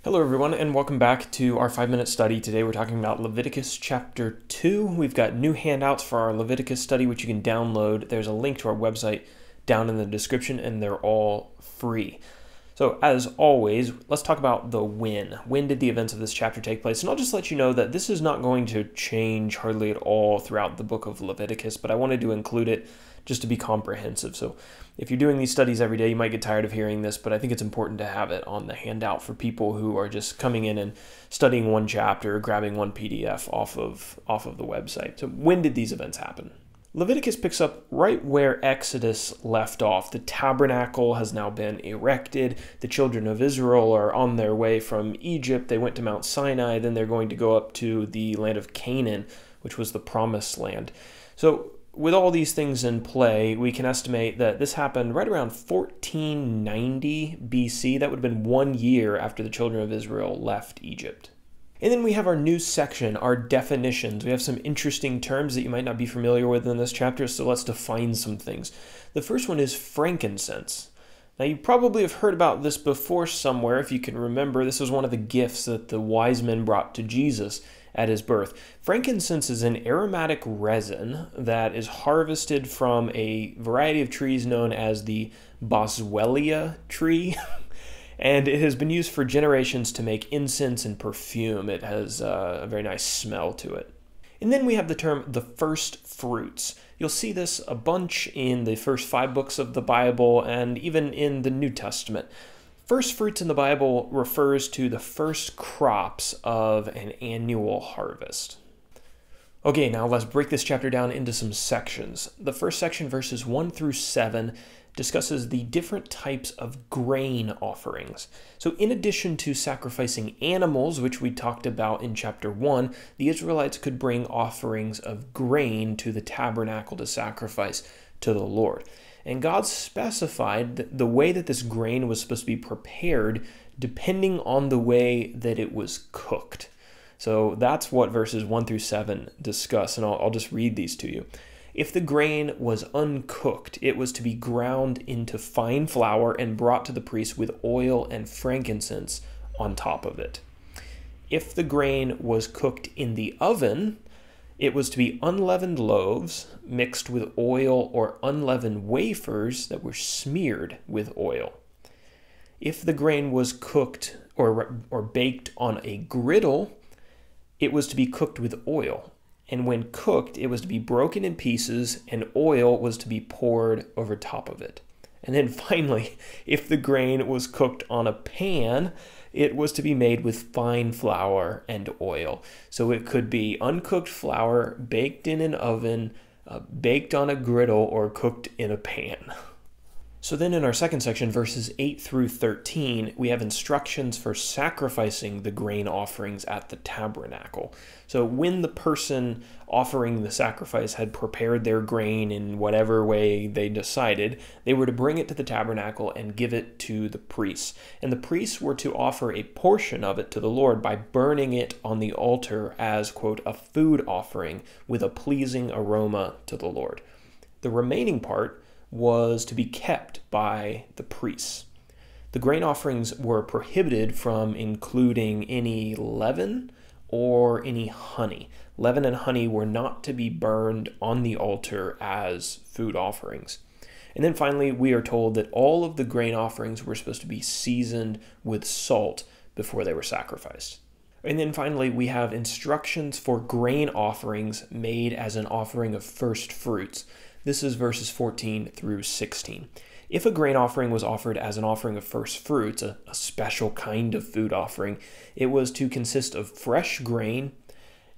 Hello everyone and welcome back to our 5-minute study. Today we're talking about Leviticus chapter 2. We've got new handouts for our Leviticus study which you can download. There's a link to our website down in the description and they're all free. So as always, let's talk about the when. When did the events of this chapter take place? And I'll just let you know that this is not going to change hardly at all throughout the book of Leviticus, but I wanted to include it just to be comprehensive. So if you're doing these studies every day, you might get tired of hearing this, but I think it's important to have it on the handout for people who are just coming in and studying one chapter, grabbing one PDF off of the website. So when did these events happen? Leviticus picks up right where Exodus left off. The tabernacle has now been erected. The children of Israel are on their way from Egypt. They went to Mount Sinai. Then they're going to go up to the land of Canaan, which was the promised land. So with all these things in play, we can estimate that this happened right around 1490 BC. That would have been 1 year after the children of Israel left Egypt. And then we have our new section, our definitions. We have some interesting terms that you might not be familiar with in this chapter, so let's define some things. The first one is frankincense. Now, you probably have heard about this before somewhere. If you can remember, this was one of the gifts that the wise men brought to Jesus at his birth. Frankincense is an aromatic resin that is harvested from a variety of trees known as the boswellia tree. And it has been used for generations to make incense and perfume. It has a very nice smell to it. And then we have the term the first fruits. You'll see this a bunch in the first 5 books of the Bible and even in the New Testament. First fruits in the Bible refers to the first crops of an annual harvest. Okay, now let's break this chapter down into some sections. The first section, verses 1 through 7, discusses the different types of grain offerings. So in addition to sacrificing animals, which we talked about in chapter 1, the Israelites could bring offerings of grain to the tabernacle to sacrifice to the Lord. And God specified the way that this grain was supposed to be prepared depending on the way that it was cooked. So that's what verses 1 through 7 discuss, and I'll just read these to you. If the grain was uncooked, it was to be ground into fine flour and brought to the priest with oil and frankincense on top of it. If the grain was cooked in the oven, it was to be unleavened loaves mixed with oil or unleavened wafers that were smeared with oil. If the grain was cooked or baked on a griddle, it was to be cooked with oil. And when cooked, it was to be broken in pieces and oil was to be poured over top of it. And then finally, if the grain was cooked on a pan, it was to be made with fine flour and oil. So it could be uncooked flour, baked in an oven, baked on a griddle, or cooked in a pan. So then in our second section, verses 8 through 13, we have instructions for sacrificing the grain offerings at the tabernacle. So when the person offering the sacrifice had prepared their grain in whatever way they decided, they were to bring it to the tabernacle and give it to the priests. And the priests were to offer a portion of it to the Lord by burning it on the altar as, quote, a food offering with a pleasing aroma to the Lord. The remaining part was to be kept by the priests. The grain offerings were prohibited from including any leaven or any honey. Leaven and honey were not to be burned on the altar as food offerings. And then finally, we are told that all of the grain offerings were supposed to be seasoned with salt before they were sacrificed. And then finally, we have instructions for grain offerings made as an offering of first fruits. This is verses 14 through 16. If a grain offering was offered as an offering of first fruits, a special kind of food offering, it was to consist of fresh grain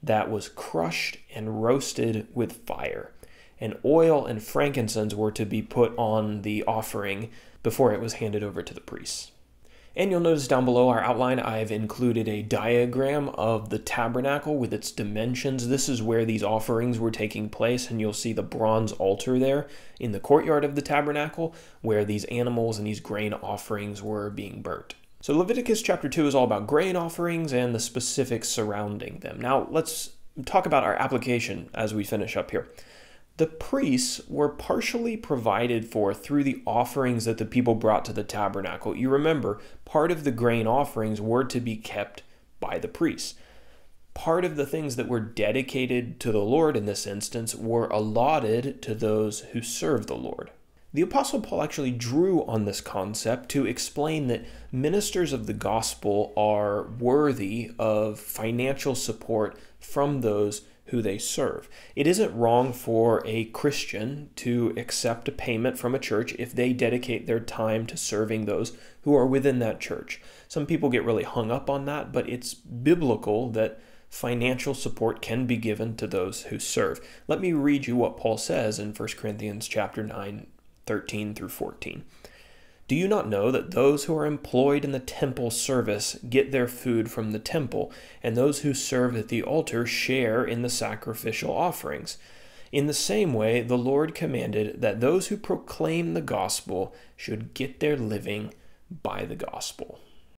that was crushed and roasted with fire. And oil and frankincense were to be put on the offering before it was handed over to the priests. And you'll notice down below our outline, I've included a diagram of the tabernacle with its dimensions. This is where these offerings were taking place, and you'll see the bronze altar there in the courtyard of the tabernacle where these animals and these grain offerings were being burnt. So Leviticus chapter 2 is all about grain offerings and the specifics surrounding them. Now let's talk about our application as we finish up here. The priests were partially provided for through the offerings that the people brought to the tabernacle. You remember, part of the grain offerings were to be kept by the priests. Part of the things that were dedicated to the Lord in this instance were allotted to those who serve the Lord. The Apostle Paul actually drew on this concept to explain that ministers of the gospel are worthy of financial support from those who they serve. It isn't wrong for a Christian to accept a payment from a church if they dedicate their time to serving those who are within that church. Some people get really hung up on that, but it's biblical that financial support can be given to those who serve. Let me read you what Paul says in 1 Corinthians chapter 9, 13 through 14. Do you not know that those who are employed in the temple service get their food from the temple, and those who serve at the altar share in the sacrificial offerings? In the same way, the Lord commanded that those who proclaim the gospel should get their living by the gospel.